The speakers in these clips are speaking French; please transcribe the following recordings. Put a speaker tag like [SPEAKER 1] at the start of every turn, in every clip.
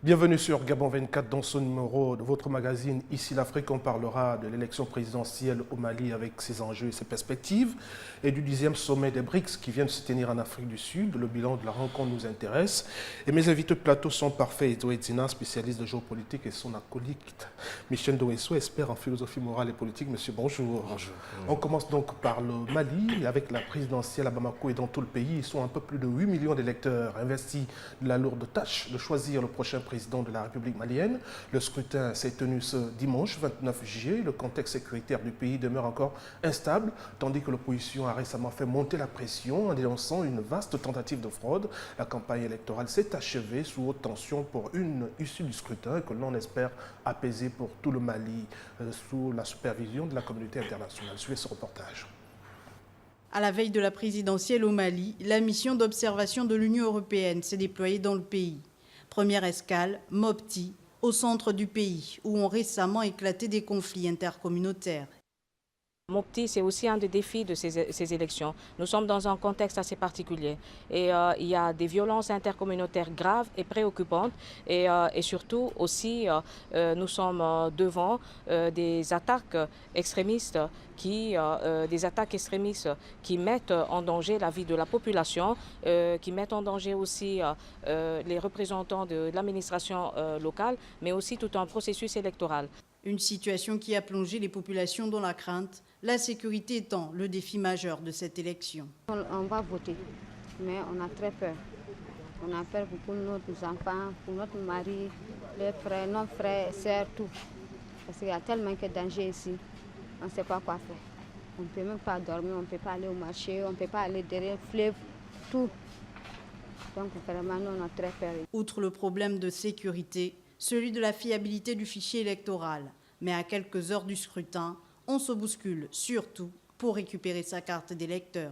[SPEAKER 1] Bienvenue sur Gabon 24 dans ce numéro de votre magazine Ici l'Afrique. On parlera de l'élection présidentielle au Mali avec ses enjeux et ses perspectives et du 10e sommet des BRICS qui vient de se tenir en Afrique du Sud. Le bilan de la rencontre nous intéresse. Et mes invités de plateau sont parfaits. Eto Edzina, spécialiste de géopolitique, et son acolyte Michel Ndoesso, expert en philosophie morale et politique. Monsieur, bonjour.
[SPEAKER 2] Bonjour.
[SPEAKER 1] On commence donc par le Mali avec la présidentielle à Bamako et dans tout le pays. Ils sont un peu plus de 8 millions d'électeurs investis de la lourde tâche de choisir le prochain président de la République malienne. Le scrutin s'est tenu ce dimanche 29 juillet. Le contexte sécuritaire du pays demeure encore instable, tandis que l'opposition a récemment fait monter la pression en dénonçant une vaste tentative de fraude. La campagne électorale s'est achevée sous haute tension pour une issue du scrutin que l'on espère apaiser pour tout le Mali sous la supervision de la communauté internationale. Suivez ce reportage.
[SPEAKER 3] À la veille de la présidentielle au Mali, la mission d'observation de l'Union européenne s'est déployée dans le pays. Première escale, Mopti, au centre du pays, où ont récemment éclaté des conflits intercommunautaires.
[SPEAKER 4] Mopti, c'est aussi un des défis de ces élections. Nous sommes dans un contexte assez particulier et il y a des violences intercommunautaires graves et préoccupantes et surtout aussi nous sommes devant des attaques extrémistes qui mettent en danger la vie de la population, qui mettent en danger aussi les représentants de l'administration locale, mais aussi tout un processus électoral.
[SPEAKER 3] Une situation qui a plongé les populations dans la crainte, la sécurité étant le défi majeur de cette élection.
[SPEAKER 5] On va voter, mais on a très peur. On a peur pour nos enfants, pour notre mari, les frères, nos frères, sœurs, tout. Parce qu'il y a tellement de danger ici, on ne sait pas quoi faire. On ne peut même pas dormir, on ne peut pas aller au marché, on ne peut pas aller derrière le fleuve, tout. Donc vraiment, nous, on a très peur.
[SPEAKER 3] Outre le problème de sécurité, celui de la fiabilité du fichier électoral. Mais à quelques heures du scrutin, on se bouscule surtout pour récupérer sa carte d'électeur.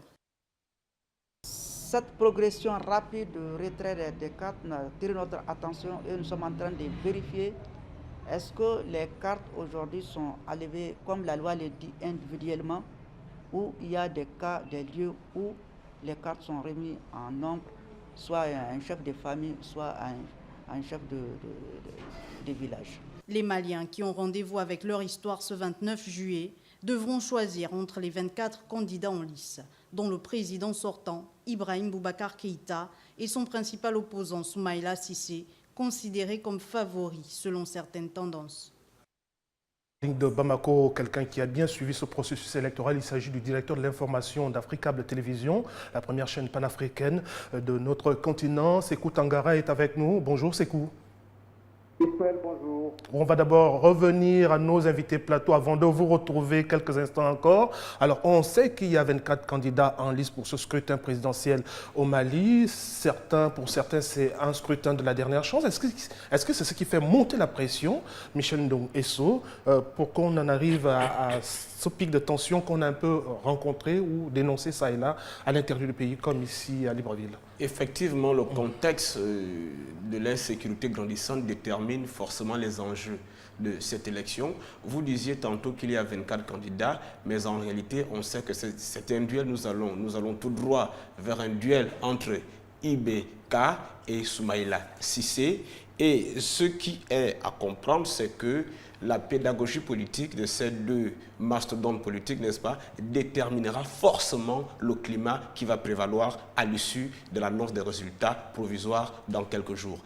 [SPEAKER 6] Cette progression rapide de retrait des cartes attire notre attention et nous sommes en train de vérifier est-ce que les cartes aujourd'hui sont enlevées comme la loi le dit individuellement ou il y a des cas, des lieux où les cartes sont remises en nombre, soit à un chef de famille, soit à un chef de village.
[SPEAKER 3] Les Maliens qui ont rendez-vous avec leur histoire ce 29 juillet devront choisir entre les 24 candidats en lice, dont le président sortant, Ibrahim Boubacar Keïta, et son principal opposant, Soumaïla Cissé, considérés comme favoris selon certaines tendances.
[SPEAKER 1] De Bamako, quelqu'un qui a bien suivi ce processus électoral, il s'agit du directeur de l'information d'Africable Télévision, la première chaîne panafricaine de notre continent. Sékou Tangara est avec nous. Bonjour Sékou.
[SPEAKER 7] Ismaël, bonjour.
[SPEAKER 1] On va d'abord revenir à nos invités plateau avant de vous retrouver quelques instants encore. Alors, on sait qu'il y a 24 candidats en liste pour ce scrutin présidentiel au Mali. Pour certains, c'est un scrutin de la dernière chance. Est-ce que c'est ce qui fait monter la pression, Michel Ndoesso, pour qu'on en arrive à ce pic de tension qu'on a un peu rencontré ou dénoncé ça et là à l'intérieur du pays, comme ici à Libreville?
[SPEAKER 2] Effectivement, le contexte de l'insécurité grandissante détermine forcément les enjeux de cette élection. Vous disiez tantôt qu'il y a 24 candidats, mais en réalité, on sait que c'est un duel. Nous allons tout droit vers un duel entre IBK et Soumaïla Cissé. Et ce qui est à comprendre, c'est que la pédagogie politique de ces deux mastodontes politiques, n'est-ce pas, déterminera forcément le climat qui va prévaloir à l'issue de l'annonce des résultats provisoires dans quelques jours.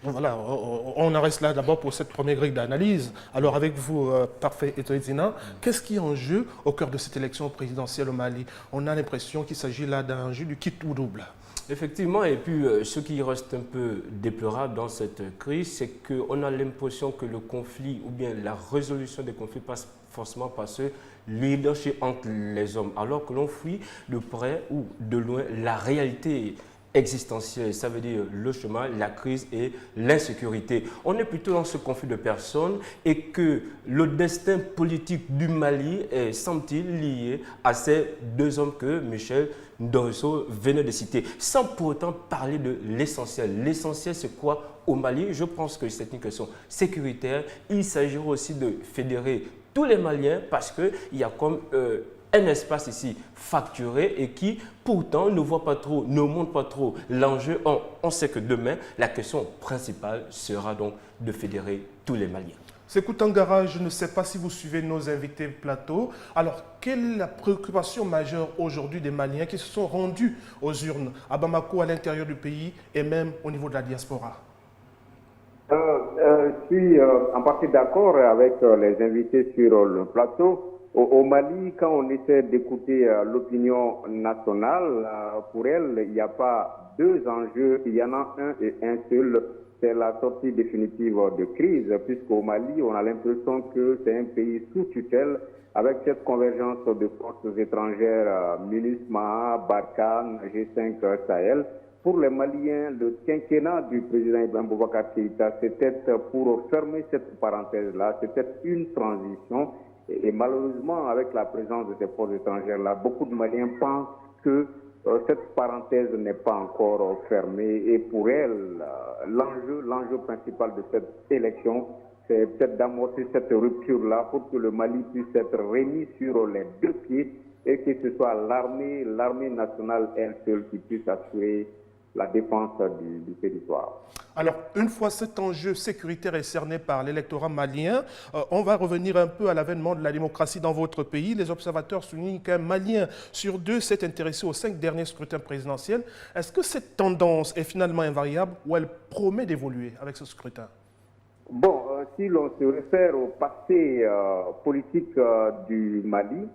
[SPEAKER 1] Voilà, on en reste là d'abord pour cette première grille d'analyse. Alors avec vous, parfait Eto Edzina, qu'est-ce qui est en jeu au cœur de cette élection présidentielle au Mali? On a l'impression qu'il s'agit là d'un jeu du kit ou double.
[SPEAKER 8] Effectivement, et puis ce qui reste un peu déplorable dans cette crise, c'est qu'on a l'impression que le conflit ou bien la résolution des conflits passe forcément par ce leadership entre les hommes, alors que l'on fuit de près ou de loin la réalité existentielle, ça veut dire le chemin, la crise et l'insécurité. On est plutôt dans ce conflit de personnes et que le destin politique du Mali est, semble-t-il, lié à ces deux hommes que Michel Ndoesso venait de citer, sans pour autant parler de l'essentiel. L'essentiel, c'est quoi au Mali? Je pense que c'est une question sécuritaire. Il s'agira aussi de fédérer tous les Maliens parce qu'il y a comme un espace ici facturé et qui pourtant ne voit pas trop, ne montre pas trop l'enjeu. On sait que demain, la question principale sera donc de fédérer tous les Maliens.
[SPEAKER 1] Sékou Tangara, je ne sais pas si vous suivez nos invités plateau. Alors, quelle est la préoccupation majeure aujourd'hui des Maliens qui se sont rendus aux urnes à Bamako, à l'intérieur du pays et même au niveau de la diaspora?
[SPEAKER 7] Je suis en partie d'accord avec les invités sur le plateau. Au Mali, quand on essaie d'écouter l'opinion nationale, pour elle, il n'y a pas deux enjeux, il y en a un et un seul. C'est la sortie définitive de crise, puisqu'au Mali, on a l'impression que c'est un pays sous tutelle, avec cette convergence de forces étrangères, MINUSMA, Barkhane, G5 Sahel. Pour les Maliens, le quinquennat du président Ibrahim Boubacar Keïta, c'était pour fermer cette parenthèse-là, c'était une transition. Et malheureusement, avec la présence de ces forces étrangères-là, beaucoup de Maliens pensent que cette parenthèse n'est pas encore fermée. Et pour elle, l'enjeu principal de cette élection, c'est peut-être d'amorcer cette rupture-là pour que le Mali puisse être remis sur les deux pieds et que ce soit l'armée nationale elle seule qui puisse assurer la défense du territoire.
[SPEAKER 1] Alors, une fois cet enjeu sécuritaire est cerné par l'électorat malien, on va revenir un peu à l'avènement de la démocratie dans votre pays. Les observateurs soulignent qu'un Malien sur deux s'est intéressé aux 5 derniers scrutins présidentiels. Est-ce que cette tendance est finalement invariable ou elle promet d'évoluer avec ce scrutin?
[SPEAKER 7] Bon, si l'on se réfère au passé politique du Mali,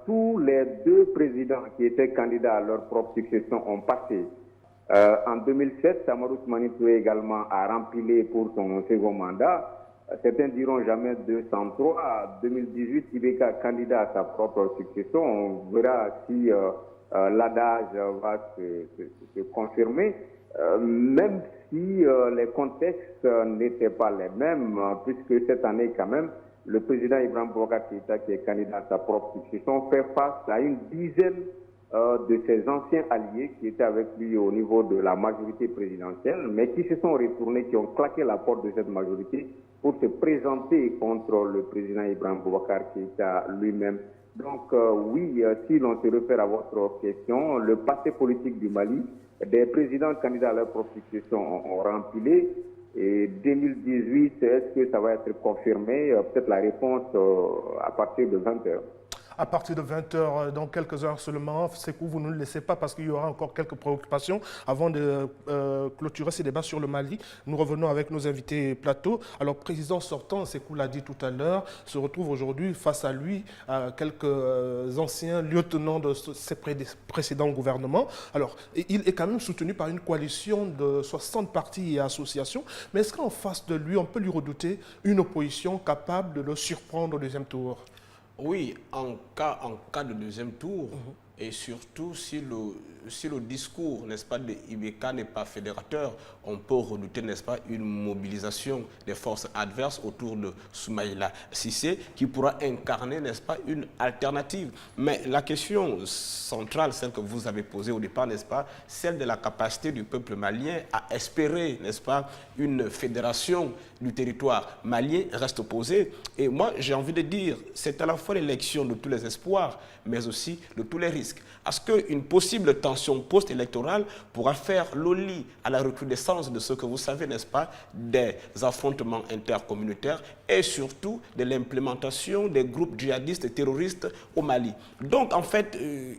[SPEAKER 7] tous les deux présidents qui étaient candidats à leur propre succession ont passé. En 2007, Samarou Toumani Touré également a rempilé pour son second mandat. Certains diront jamais 203. 2018, Ibeka candidat à sa propre succession. On verra si l'adage va se confirmer. Même si les contextes n'étaient pas les mêmes, puisque cette année quand même, le président Ibrahim Boubacar Keïta, qui est candidat à sa propre succession, fait face à une dizaine de ses anciens alliés qui étaient avec lui au niveau de la majorité présidentielle, mais qui se sont retournés, qui ont claqué la porte de cette majorité pour se présenter contre le président Ibrahim Boubacar Keïta lui-même. Donc oui, si l'on se réfère à votre question, le passé politique du Mali, des présidents candidats à leur propre succession ont rempilé. Et 2018, est-ce que ça va être confirmé? Peut-être la réponse à partir de 20h.
[SPEAKER 1] À partir de 20h, dans quelques heures seulement, Sékou, vous ne le laissez pas parce qu'il y aura encore quelques préoccupations. Avant de clôturer ces débats sur le Mali, nous revenons avec nos invités plateau. Alors, président sortant, Sékou l'a dit tout à l'heure, se retrouve aujourd'hui face à lui quelques anciens lieutenants de ses précédents gouvernements. Alors, il est quand même soutenu par une coalition de 60 partis et associations. Mais est-ce qu'en face de lui, on peut lui redouter une opposition capable de le surprendre au deuxième tour?
[SPEAKER 2] Oui, en cas de deuxième tour, et surtout si le discours, n'est-ce pas, de Ibeka n'est pas fédérateur, on peut redouter, n'est-ce pas, une mobilisation des forces adverses autour de Soumaïla Cissé qui pourra incarner, n'est-ce pas, une alternative. Mais la question centrale, celle que vous avez posée au départ, n'est-ce pas, celle de la capacité du peuple malien à espérer, n'est-ce pas, une fédération du territoire malien reste posée. Et moi, j'ai envie de dire, c'est à la fois l'élection de tous les espoirs, mais aussi de tous les risques. Est-ce qu'une possible tension post-électorale pourra faire l'oli à la recrudescence de ce que vous savez, n'est-ce pas, des affrontements intercommunautaires et surtout de l'implémentation des groupes djihadistes et terroristes au Mali? Donc, en fait,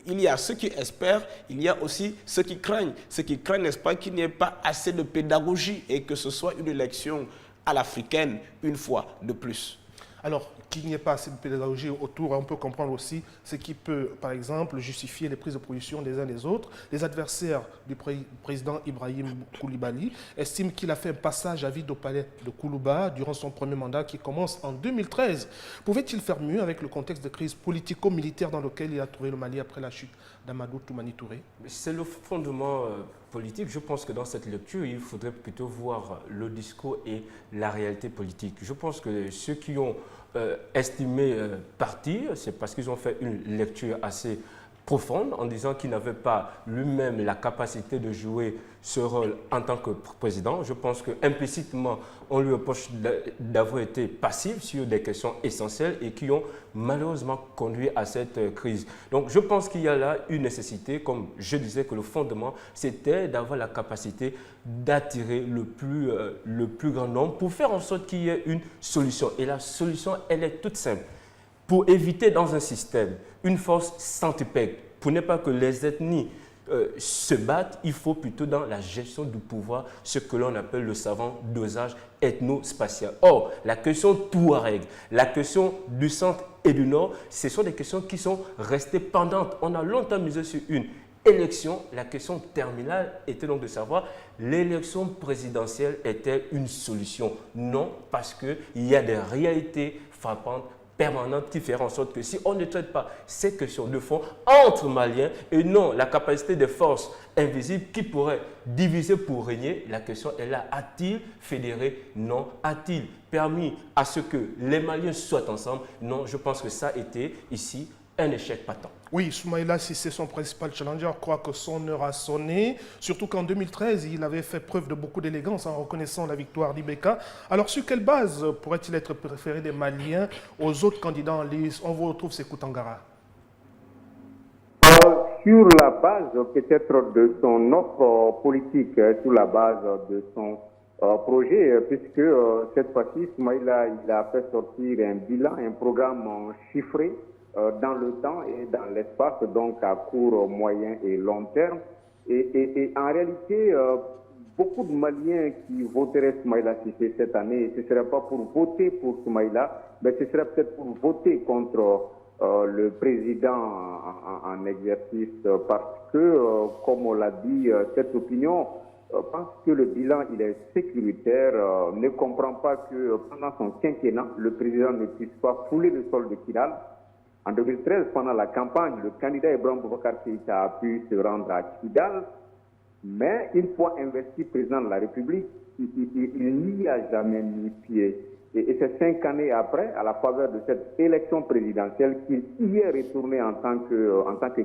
[SPEAKER 2] il y a ceux qui espèrent, il y a aussi ceux qui craignent. Ceux qui craignent, n'est-ce pas, qu'il n'y ait pas assez de pédagogie et que ce soit une élection à l'africaine une fois de plus.
[SPEAKER 1] Alors, qu'il n'y ait pas assez de pédagogie autour, on peut comprendre aussi ce qui peut, par exemple, justifier les prises de position des uns des autres. Les adversaires du président Ibrahim Koulibaly estiment qu'il a fait un passage à vide au palais de Koulouba durant son premier mandat qui commence en 2013. Pouvait-il faire mieux avec le contexte de crise politico-militaire dans lequel il a trouvé le Mali après la chute d'Amadou Toumani Touré?
[SPEAKER 8] C'est le fondement politique. Je pense que dans cette lecture, il faudrait plutôt voir le discours et la réalité politique. Je pense que ceux qui ont estimé partir, c'est parce qu'ils ont fait une lecture assez profonde en disant qu'il n'avait pas lui-même la capacité de jouer ce rôle en tant que président. Je pense qu'implicitement, on lui reproche d'avoir été passif sur des questions essentielles et qui ont malheureusement conduit à cette crise. Donc je pense qu'il y a là une nécessité, comme je disais, que le fondement, c'était d'avoir la capacité d'attirer le plus grand nombre pour faire en sorte qu'il y ait une solution. Et la solution, elle est toute simple. Pour éviter dans un système une force centripète, pour ne pas que les ethnies se battent, il faut plutôt dans la gestion du pouvoir ce que l'on appelle le savant dosage ethno-spatial. Or, la question Touareg, la question du centre et du nord, ce sont des questions qui sont restées pendantes. On a longtemps misé sur une élection. La question terminale était donc de savoir l'élection présidentielle est-elle une solution? Non, parce qu'il y a des réalités frappantes permanente qui fera en sorte que si on ne traite pas ces questions de fond entre Maliens et non la capacité des forces invisibles qui pourraient diviser pour régner, la question est là. A-t-il fédéré? Non. A-t-il permis à ce que les Maliens soient ensemble? Non. Je pense que ça a été ici un échec patent.
[SPEAKER 1] Oui, Soumaïla Cissé, son principal challenger, croit que son heure a sonné, surtout qu'en 2013, il avait fait preuve de beaucoup d'élégance en reconnaissant la victoire d'Ibeka. Alors, sur quelle base pourrait-il être préféré des Maliens aux autres candidats en lice? On vous retrouve Sékou Tangara.
[SPEAKER 7] Sur la base peut-être de son offre politique, sur la base de son projet, puisque cette fois-ci, Soumaïla, il a fait sortir un bilan, un programme chiffré, dans le temps et dans l'espace, donc à court, moyen et long terme. Et en réalité, beaucoup de Maliens qui voteraient Soumaïla Cissé cette année, ce ne serait pas pour voter pour Soumaïla, mais ce serait peut-être pour voter contre le président en exercice, parce que, comme on l'a dit, cette opinion pense que le bilan il est sécuritaire, ne comprend pas que pendant son quinquennat, le président ne puisse pas fouler le sol de Kidal. En 2013, pendant la campagne, le candidat Ibrahim Boubacar Keïta a pu se rendre à Kidal, mais une fois investi président de la République, il n'y a jamais mis pied. Et c'est 5 années après, à la faveur de cette élection présidentielle, qu'il y est retourné en tant que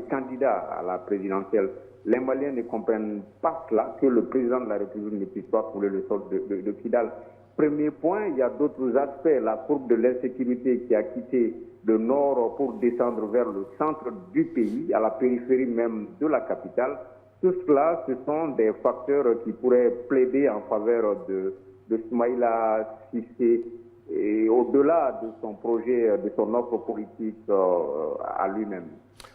[SPEAKER 7] candidat à la présidentielle. Les Maliens ne comprennent pas cela, que le président de la République ne puisse pas fouler le sol de Kidal. Premier point, il y a d'autres aspects, la courbe de l'insécurité qui a quitté le nord pour descendre vers le centre du pays, à la périphérie même de la capitale. Tout cela, ce sont des facteurs qui pourraient plaider en faveur de Soumaïla Cissé et au-delà de son projet, de son offre politique à lui-même.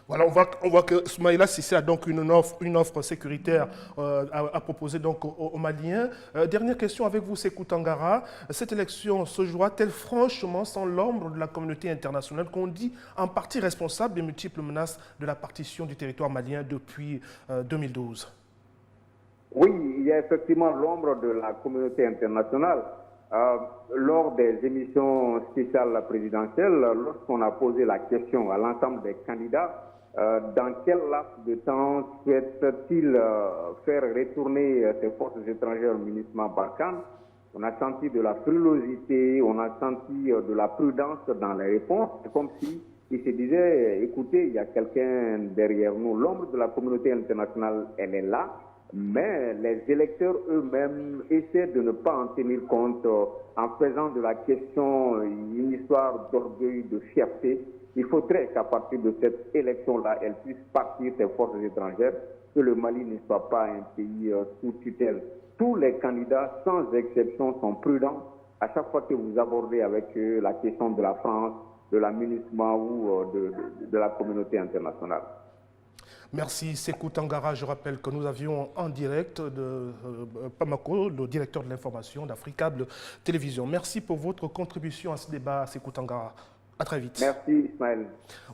[SPEAKER 1] Voilà, on voit que Soumaïla Cissé a donc une offre sécuritaire à proposer donc aux Maliens. Dernière question avec vous, Sékou Tangara. Cette élection se jouera-t-elle franchement sans l'ombre de la communauté internationale qu'on dit en partie responsable des multiples menaces de la partition du territoire malien depuis 2012?
[SPEAKER 7] Oui, il y a effectivement l'ombre de la communauté internationale. Lors des émissions spéciales présidentielles, lorsqu'on a posé la question à l'ensemble des candidats, dans quel laps de temps souhaite-t-il faire retourner ces forces étrangères au MINUSMA Barkhane, on a senti de la frilosité, on a senti de la prudence dans les réponses. C'est comme si il se disait, écoutez, il y a quelqu'un derrière nous. L'ombre de la communauté internationale, elle est là. Mais les électeurs eux-mêmes essaient de ne pas en tenir compte en faisant de la question une histoire d'orgueil, de fierté. Il faudrait qu'à partir de cette élection-là, elles puissent partir ces forces étrangères, que le Mali ne soit pas un pays sous tutelle. Tous les candidats, sans exception, sont prudents. À chaque fois que vous abordez avec eux la question de la France, de la MINUSMA ou de la communauté internationale.
[SPEAKER 1] Merci Sékou Tangara. Je rappelle que nous avions en direct de Pamako, le directeur de l'information d'Africable Télévision. Merci pour votre contribution à ce débat, Sékou Tangara. À très vite.
[SPEAKER 7] Merci Ismaël.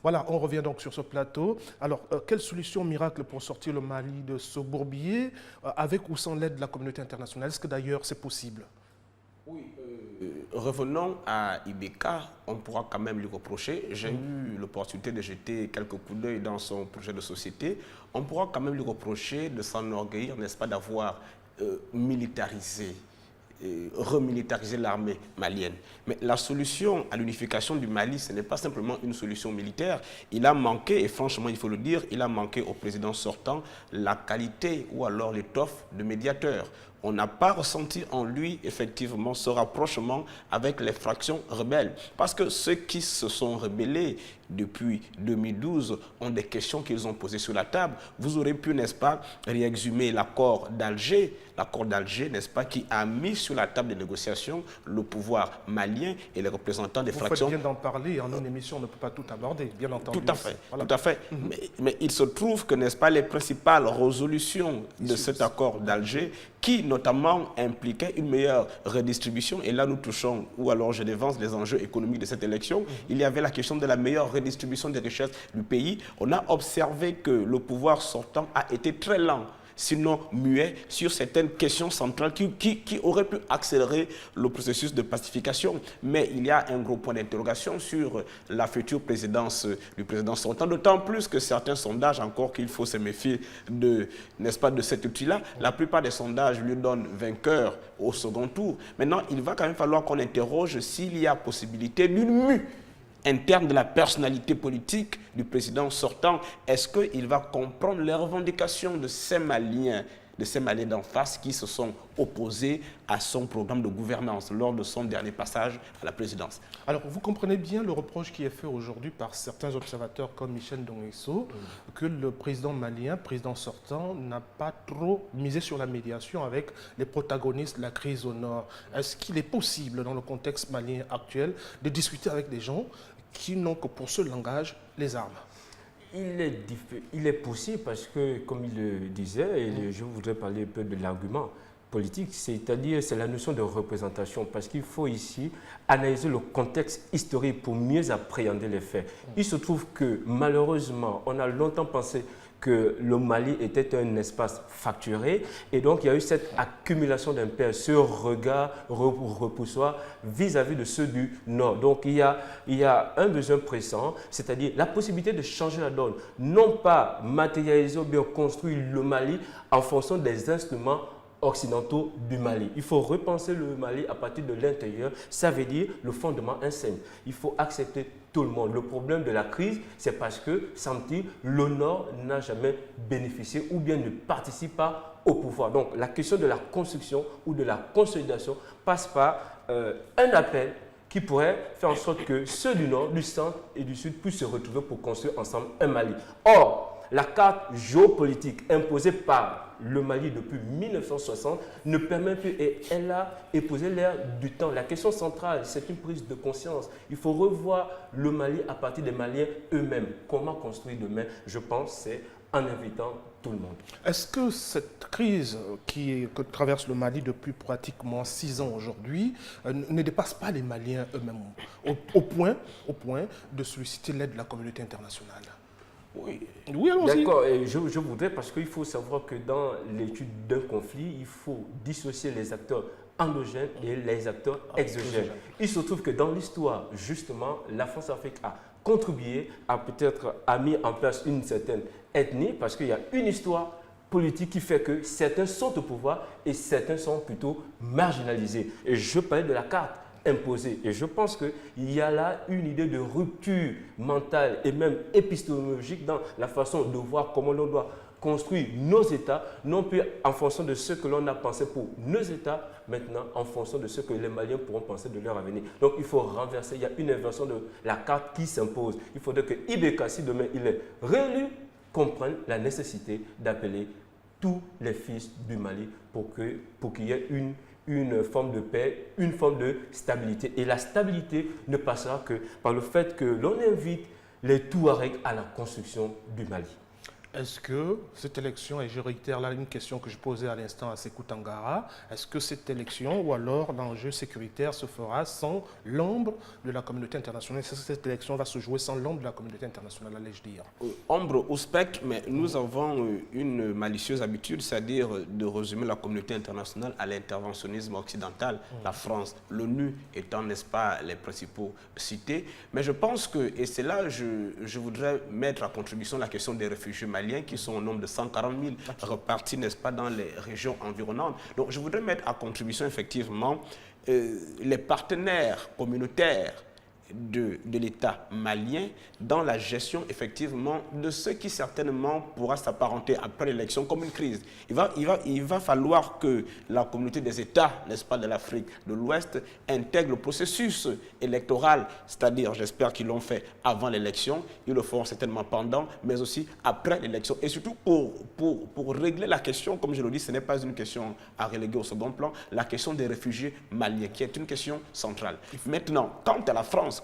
[SPEAKER 1] Voilà, on revient donc sur ce plateau. Alors, quelle solution miracle pour sortir le Mali de ce bourbier, avec ou sans l'aide de la communauté internationale? Est-ce que d'ailleurs c'est possible?
[SPEAKER 2] Oui, revenons à Ibeka, on pourra quand même lui reprocher. J'ai eu l'opportunité de jeter quelques coups d'œil dans son projet de société. On pourra quand même lui reprocher de s'enorgueillir, n'est-ce pas, d'avoir militarisé remilitariser l'armée malienne. Mais la solution à l'unification du Mali, ce n'est pas simplement une solution militaire. Il a manqué, et franchement il faut le dire, il a manqué au président sortant la qualité ou alors l'étoffe de médiateur. On n'a pas ressenti en lui, effectivement, ce rapprochement avec les fractions rebelles. Parce que ceux qui se sont rebellés depuis 2012 ont des questions qu'ils ont posées sur la table. Vous aurez pu, n'est-ce pas, réexhumer l'accord d'Alger, n'est-ce pas, qui a mis sur la table des négociations le pouvoir malien et les représentants des fractions.
[SPEAKER 1] Vous faites bien d'en parler, en une émission on ne peut pas tout aborder, bien entendu.
[SPEAKER 2] Tout à fait, voilà. Tout à fait. Mais il se trouve que, n'est-ce pas, les principales résolutions de cet accord d'Alger, qui notamment impliquait une meilleure redistribution, et là nous touchons, ou alors je dévance les enjeux économiques de cette élection, il y avait la question de la meilleure redistribution des richesses du pays. On a observé que le pouvoir sortant a été très lent, sinon muet, sur certaines questions centrales qui auraient pu accélérer le processus de pacification. Mais il y a un gros point d'interrogation sur la future présidence du président sortant, d'autant plus que certains sondages, encore qu'il faut se méfier de, n'est-ce pas, de cet outil-là, la plupart des sondages lui donnent vainqueur au second tour. Maintenant, il va quand même falloir qu'on interroge s'il y a possibilité d'une mue interne de la personnalité politique du président sortant. Est-ce qu'il va comprendre les revendications de ces Maliens d'en face qui se sont opposés à son programme de gouvernance lors de son dernier passage à la présidence?
[SPEAKER 1] Alors, vous comprenez bien le reproche qui est fait aujourd'hui par certains observateurs comme Michel Ndonguesso, que le président malien, président sortant, n'a pas trop misé sur la médiation avec les protagonistes de la crise au nord. Est-ce qu'il est possible, dans le contexte malien actuel, de discuter avec des gens qui n'ont que pour seul langage les armes?
[SPEAKER 8] Il est possible parce que, comme il le disait, et je voudrais parler un peu de l'argument politique, c'est-à-dire c'est la notion de représentation, parce qu'il faut ici analyser le contexte historique pour mieux appréhender les faits. Il se trouve que malheureusement, on a longtemps pensé que le Mali était un espace facturé et donc il y a eu cette accumulation d'impairs, ce regard repoussoir vis-à-vis de ceux du Nord. Donc il y a un besoin pressant, c'est-à-dire la possibilité de changer la donne, non pas matérialiser ou bien construire le Mali en fonction des instruments occidentaux du Mali. Il faut repenser le Mali à partir de l'intérieur, ça veut dire le fondement enseigne. Il faut accepter tout le monde. Le problème de la crise, c'est parce que, semble-t-il, le Nord n'a jamais bénéficié ou bien ne participe pas au pouvoir. Donc la question de la construction ou de la consolidation passe par un appel qui pourrait faire en sorte que ceux du Nord, du Centre et du Sud puissent se retrouver pour construire ensemble un Mali. Or, la carte géopolitique imposée par le Mali depuis 1960 ne permet plus, et elle a épousé l'ère du temps. La question centrale, c'est une prise de conscience. Il faut revoir le Mali à partir des Maliens eux-mêmes. Comment construire demain? Je pense c'est en invitant tout le monde.
[SPEAKER 1] Est-ce que cette crise que traverse le Mali depuis pratiquement 6 ans aujourd'hui ne dépasse pas les Maliens eux-mêmes au point de solliciter l'aide de la communauté internationale?
[SPEAKER 8] Oui,
[SPEAKER 1] allons-y.
[SPEAKER 8] D'accord, et je voudrais, parce qu'il faut savoir que dans l'étude d'un conflit, il faut dissocier les acteurs endogènes et les acteurs exogènes. Il se trouve que dans l'histoire, justement, la France-Afrique a contribué a mis en place une certaine ethnie, parce qu'il y a une histoire politique qui fait que certains sont au pouvoir et certains sont plutôt marginalisés. Et je parlais de la carte imposée. Et je pense qu'il y a là une idée de rupture mentale et même épistémologique dans la façon de voir comment l'on doit construire nos États, non plus en fonction de ce que l'on a pensé pour nos États, maintenant en fonction de ce que les Maliens pourront penser de leur avenir. Donc il faut renverser, il y a une inversion de la carte qui s'impose. Il faudrait que IBK, si demain il est réélu, comprenne la nécessité d'appeler tous les fils du Mali pour qu'il y ait une forme de paix, une forme de stabilité. Et la stabilité ne passera que par le fait que l'on invite les Touaregs à la construction du Mali.
[SPEAKER 1] Est-ce que cette élection, et je réitère là une question que je posais à l'instant à Sékou Tangara, est-ce que cette élection ou alors l'enjeu sécuritaire se fera sans l'ombre de la communauté internationale? Est-ce que cette élection va se jouer sans l'ombre de la communauté internationale, allais-je dire?
[SPEAKER 2] Ombre ou spectre, mais nous avons une malicieuse habitude, c'est-à-dire de résumer la communauté internationale à l'interventionnisme occidental, la France, l'ONU étant, n'est-ce pas, les principaux cités. Mais je pense que, et c'est là je voudrais mettre à contribution la question des réfugiés maliens. Maliens qui sont au nombre de 140 000 repartis, n'est-ce pas, dans les régions environnantes. Donc je voudrais mettre à contribution effectivement les partenaires communautaires de l'État malien dans la gestion effectivement de ce qui certainement pourra s'apparenter après l'élection comme une crise. Il va falloir que la communauté des États, n'est-ce pas, de l'Afrique de l'Ouest intègre le processus électoral, c'est-à-dire, j'espère qu'ils l'ont fait avant l'élection, ils le feront certainement pendant, mais aussi après l'élection. Et surtout pour régler la question, comme je le dis, ce n'est pas une question à reléguer au second plan, la question des réfugiés maliens, qui est une question centrale. Maintenant, quant à la France,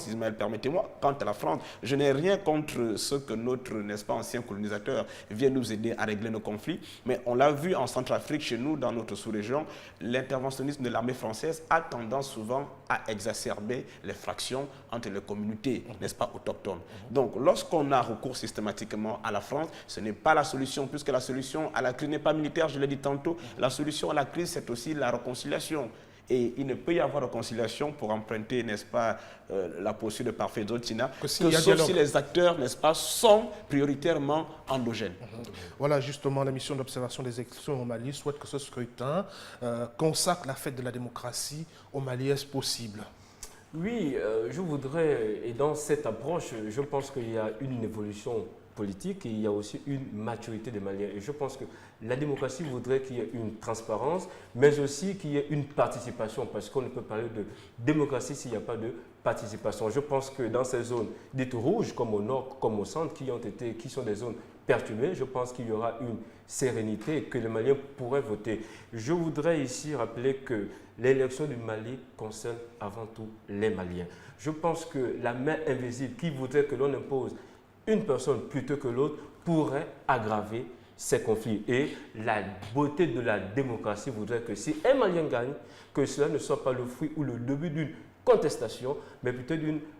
[SPEAKER 2] Ismaël, permettez-moi, quant à la France, je n'ai rien contre ce que notre, n'est-ce pas, ancien colonisateur vient nous aider à régler nos conflits, mais on l'a vu en Centrafrique, chez nous, dans notre sous-région, l'interventionnisme de l'armée française a tendance souvent à exacerber les fractions entre les communautés, n'est-ce pas, autochtones. Donc, lorsqu'on a recours systématiquement à la France, ce n'est pas la solution, puisque la solution à la crise n'est pas militaire, je l'ai dit tantôt, la solution à la crise, c'est aussi la réconciliation. Et il ne peut y avoir réconciliation pour emprunter, n'est-ce pas, la posture de Parfait Zotina, que sauf si les acteurs, n'est-ce pas, sont prioritairement endogènes.
[SPEAKER 1] Voilà, justement, la mission d'observation des élections au Mali souhaite que ce scrutin consacre la fête de la démocratie au Mali. Est-ce possible?
[SPEAKER 8] Oui, je voudrais, et dans cette approche, je pense qu'il y a une évolution politique et il y a aussi une maturité des Maliens. Et je pense que la démocratie voudrait qu'il y ait une transparence, mais aussi qu'il y ait une participation, parce qu'on ne peut parler de démocratie s'il n'y a pas de participation. Je pense que dans ces zones dites rouges, comme au nord, comme au centre, qui sont des zones perturbées, je pense qu'il y aura une sérénité et que les Maliens pourraient voter. Je voudrais ici rappeler que l'élection du Mali concerne avant tout les Maliens. Je pense que la main invisible qui voudrait que l'on impose une personne plutôt que l'autre pourrait aggraver ces conflits. Et la beauté de la démocratie voudrait que si un Malien gagne, que cela ne soit pas le fruit ou le début d'une contestation, mais plutôt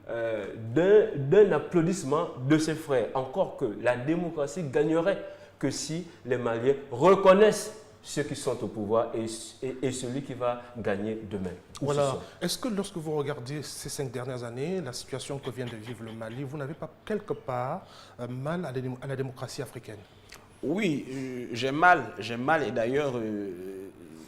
[SPEAKER 8] d'un applaudissement de ses frères. Encore que la démocratie gagnerait que si les Maliens reconnaissent ceux qui sont au pouvoir et celui qui va gagner demain.
[SPEAKER 1] Voilà. Est-ce que lorsque vous regardez ces 5 dernières années, la situation que vient de vivre le Mali, vous n'avez pas quelque part mal à la démocratie africaine?
[SPEAKER 2] Oui, j'ai mal. Et d'ailleurs,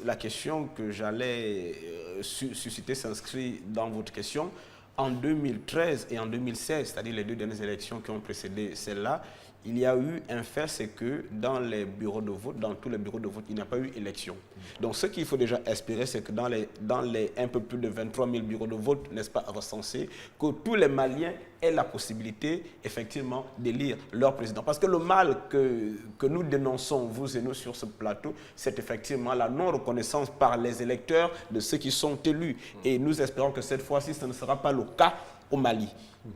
[SPEAKER 2] la question que j'allais susciter s'inscrit dans votre question. En 2013 et en 2016, c'est-à-dire les 2 dernières élections qui ont précédé celle-là, il y a eu un fait, c'est que dans les bureaux de vote, dans tous les bureaux de vote, il n'y a pas eu élection. Donc ce qu'il faut déjà espérer, c'est que dans les un peu plus de 23 000 bureaux de vote, n'est-ce pas, recensés, que tous les Maliens aient la possibilité, effectivement, d'élire leur président. Parce que le mal que nous dénonçons, vous et nous, sur ce plateau, c'est effectivement la non-reconnaissance par les électeurs de ceux qui sont élus. Et nous espérons que cette fois-ci, ce ne sera pas le cas au Mali.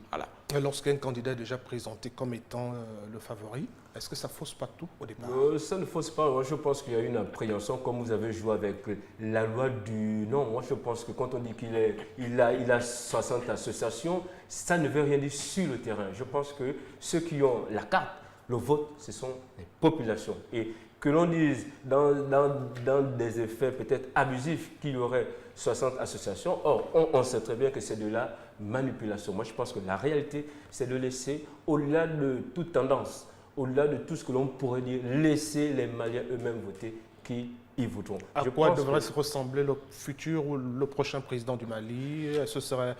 [SPEAKER 2] Voilà.
[SPEAKER 1] Lorsqu'un candidat est déjà présenté comme étant le favori, est-ce que ça fausse pas tout au départ?
[SPEAKER 8] Ça ne fausse pas. Moi, je pense qu'il y a une appréhension, comme vous avez joué avec la loi du non. Moi, je pense que quand on dit qu'il a 60 associations, ça ne veut rien dire sur le terrain. Je pense que ceux qui ont la carte, le vote, ce sont les populations. Et que l'on dise dans des effets peut-être abusifs qu'il y aurait 60 associations, or on sait très bien que c'est de la manipulation. Moi, je pense que la réalité, c'est de laisser, au-delà de toute tendance, au-delà de tout ce que l'on pourrait dire, laisser les Maliens eux-mêmes voter qui y voteront.
[SPEAKER 1] À quoi devrait se ressembler le futur ou le prochain président du Mali? Ce serait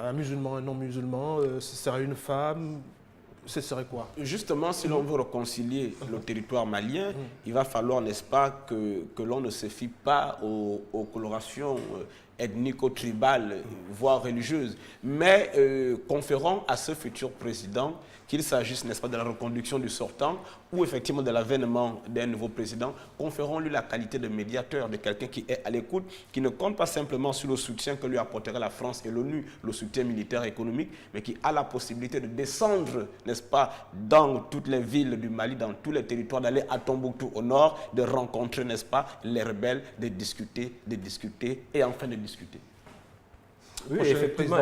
[SPEAKER 1] un musulman, un non-musulman? Ce serait une femme? Ce serait quoi?
[SPEAKER 2] Justement, si l'on veut réconcilier le territoire malien, il va falloir, n'est-ce pas, que l'on ne se fie pas aux colorations ethnico-tribales, voire religieuses, mais conférant à ce futur président, qu'il s'agisse, n'est-ce pas, de la reconduction du sortant ou effectivement de l'avènement d'un nouveau président, conférons-lui la qualité de médiateur, de quelqu'un qui est à l'écoute, qui ne compte pas simplement sur le soutien que lui apporterait la France et l'ONU, le soutien militaire et économique, mais qui a la possibilité de descendre, n'est-ce pas, dans toutes les villes du Mali, dans tous les territoires, d'aller à Tombouctou au nord, de rencontrer, n'est-ce pas, les rebelles, de discuter et enfin de discuter.
[SPEAKER 8] Oui, effectivement.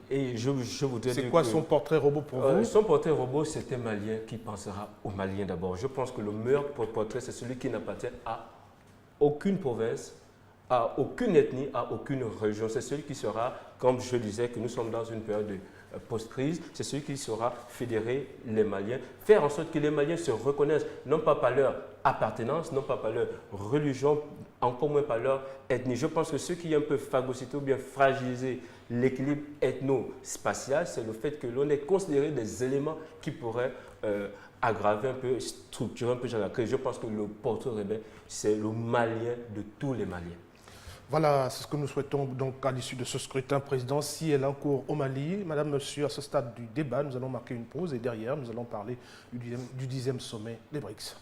[SPEAKER 8] Et je voudrais dire,
[SPEAKER 1] c'est quoi son portrait robot pour vous?
[SPEAKER 8] Son portrait robot, c'est un Malien qui pensera aux Maliens d'abord. Je pense que le meilleur portrait, c'est celui qui n'appartient à aucune province, à aucune ethnie, à aucune région. C'est celui qui sera, comme je disais, que nous sommes dans une période post-crise, c'est celui qui saura fédérer les Maliens, faire en sorte que les Maliens se reconnaissent, non pas par leur appartenance, non pas par leur religion, encore moins par leur ethnie. Je pense que ce qui a un peu phagocyté ou bien fragilisé l'équilibre ethno-spatial, c'est le fait que l'on ait considéré des éléments qui pourraient aggraver un peu, structurer un peu la crise. Je pense que le porteur rebelle, c'est le Malien de tous les Maliens.
[SPEAKER 1] Voilà, c'est ce que nous souhaitons donc à l'issue de ce scrutin présidentiel en cours au Mali. Madame, Monsieur, à ce stade du débat, nous allons marquer une pause et derrière, nous allons parler du 10e sommet des BRICS.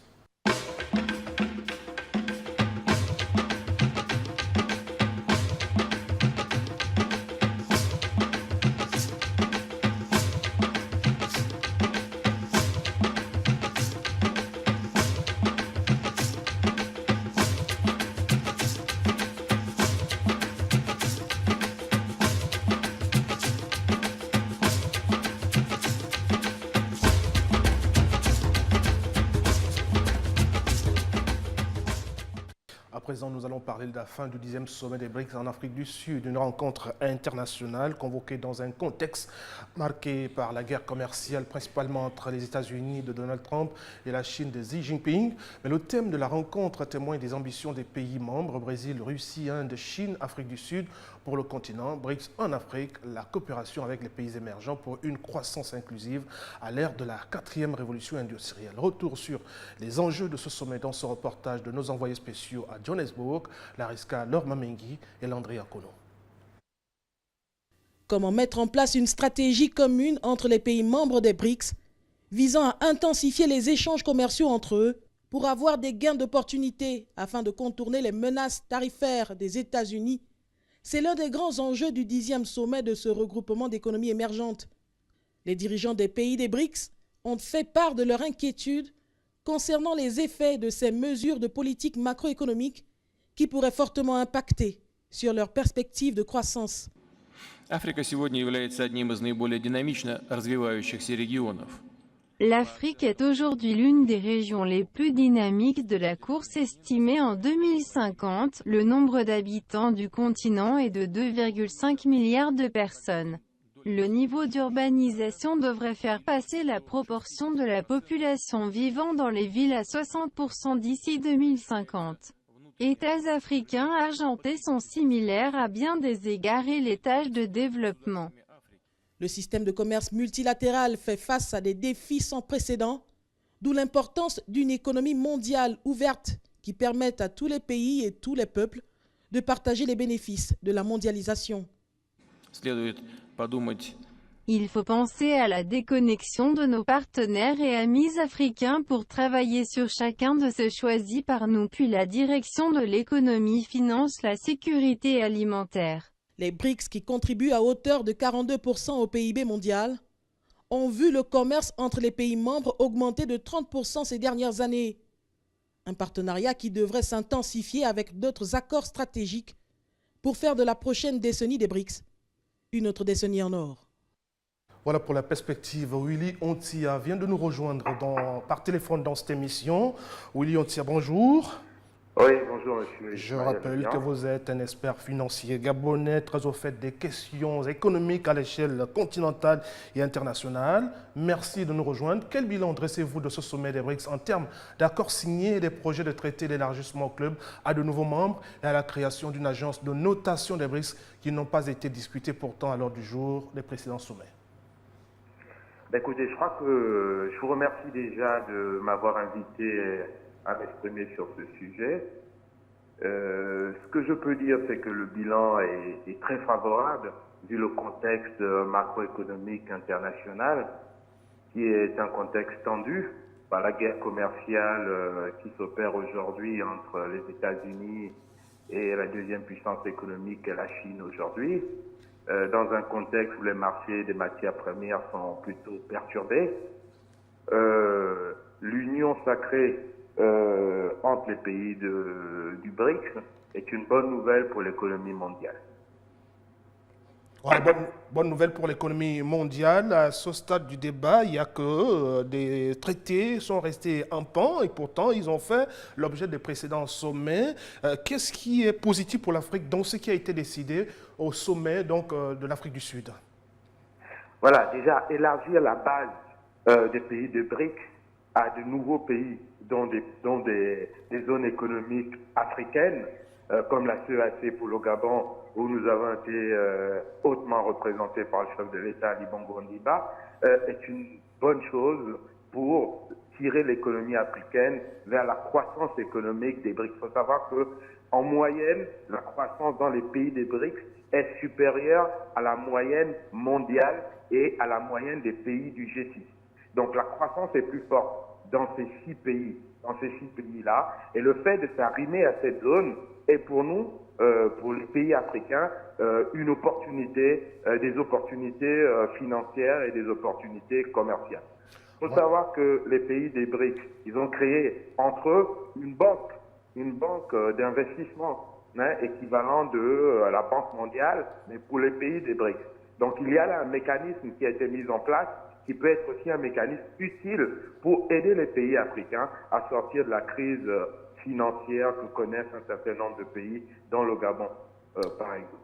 [SPEAKER 1] À présent, nous allons parler de la fin du 10e sommet des BRICS en Afrique du Sud, une rencontre internationale convoquée dans un contexte marqué par la guerre commerciale, principalement entre les États-Unis de Donald Trump et la Chine de Xi Jinping. Mais le thème de la rencontre témoigne des ambitions des pays membres, Brésil, Russie, Inde, Chine, Afrique du Sud, pour le continent, BRICS en Afrique, la coopération avec les pays émergents pour une croissance inclusive à l'ère de la 4e révolution industrielle. Retour sur les enjeux de ce sommet dans ce reportage de nos envoyés spéciaux à Johannesburg, Lariska Lormamengi et Landry Akono.
[SPEAKER 9] Comment mettre en place une stratégie commune entre les pays membres des BRICS visant à intensifier les échanges commerciaux entre eux pour avoir des gains d'opportunités afin de contourner les menaces tarifaires des États-Unis. C'est l'un des grands enjeux du 10e sommet de ce regroupement d'économies émergentes. Les dirigeants des pays des BRICS ont fait part de leur inquiétude concernant les effets de ces mesures de politique macroéconomique qui pourraient fortement impacter sur leurs perspectives de croissance.
[SPEAKER 10] Африка сегодня является одним из наиболее динамично развивающихся регионов.
[SPEAKER 11] L'Afrique est aujourd'hui l'une des régions les plus dynamiques de la course estimée en 2050. Le nombre d'habitants du continent est de 2,5 milliards de personnes. Le niveau d'urbanisation devrait faire passer la proportion de la population vivant dans les villes à 60% d'ici 2050. États africains argentés sont similaires à bien des égards et les tâches de développement.
[SPEAKER 9] Le système de commerce multilatéral fait face à des défis sans précédent, d'où l'importance d'une économie mondiale ouverte qui permette à tous les pays et tous les peuples de partager les bénéfices de la mondialisation.
[SPEAKER 11] Il faut penser à la déconnexion de nos partenaires et amis africains pour travailler sur chacun de ceux choisis par nous, puis la direction de l'économie finance la sécurité alimentaire.
[SPEAKER 9] Les BRICS, qui contribuent à hauteur de 42% au PIB mondial, ont vu le commerce entre les pays membres augmenter de 30% ces dernières années. Un partenariat qui devrait s'intensifier avec d'autres accords stratégiques pour faire de la prochaine décennie des BRICS une autre décennie en or.
[SPEAKER 1] Voilà pour la perspective. Willy Ontia vient de nous rejoindre par téléphone dans cette émission. Willy Ontia, bonjour.
[SPEAKER 12] Oui, bonjour monsieur.
[SPEAKER 1] Je rappelle que vous êtes un expert financier gabonais très au fait des questions économiques à l'échelle continentale et internationale. Merci de nous rejoindre. Quel bilan dressez-vous de ce sommet des BRICS en termes d'accords signés et des projets de traité d'élargissement au club à de nouveaux membres et à la création d'une agence de notation des BRICS qui n'ont pas été discutées pourtant à l'ordre du jour des précédents sommets?
[SPEAKER 12] Écoutez, je crois que je vous remercie déjà de m'avoir invité à m'exprimer sur ce sujet. Ce que je peux dire, c'est que le bilan est très favorable vu le contexte macroéconomique international, qui est un contexte tendu par la guerre commerciale qui s'opère aujourd'hui entre les États-Unis et la deuxième puissance économique, la Chine aujourd'hui, dans un contexte où les marchés des matières premières sont plutôt perturbés. L'union sacrée entre les pays du BRICS est une bonne nouvelle pour l'économie mondiale.
[SPEAKER 1] Ouais, bonne nouvelle pour l'économie mondiale. À ce stade du débat, il n'y a que des traités sont restés en pan et pourtant ils ont fait l'objet des précédents sommets. Qu'est-ce qui est positif pour l'Afrique dans ce qui a été décidé au sommet donc, de l'Afrique du Sud?
[SPEAKER 12] Voilà, déjà élargir la base des pays de BRICS à de nouveaux pays, dont des zones économiques africaines, comme la CEAC pour le Gabon, où nous avons été hautement représentés par le chef de l'État, Ali Bongo Ondimba, est une bonne chose pour tirer l'économie africaine vers la croissance économique des BRICS. Il faut savoir que, en moyenne, la croissance dans les pays des BRICS est supérieure à la moyenne mondiale et à la moyenne des pays du G6. Donc la croissance est plus forte dans ces six pays-là, et le fait de s'arrimer à cette zone est pour nous, pour les pays africains, une opportunité, des opportunités financières et des opportunités commerciales. Il faut savoir que les pays des BRICS, ils ont créé entre eux une banque d'investissement, équivalent de la Banque mondiale, mais pour les pays des BRICS. Donc il y a là un mécanisme qui a été mis en place, qui peut être aussi un mécanisme utile pour aider les pays africains à sortir de la crise financière que connaissent un certain nombre de pays, dont le Gabon, par exemple.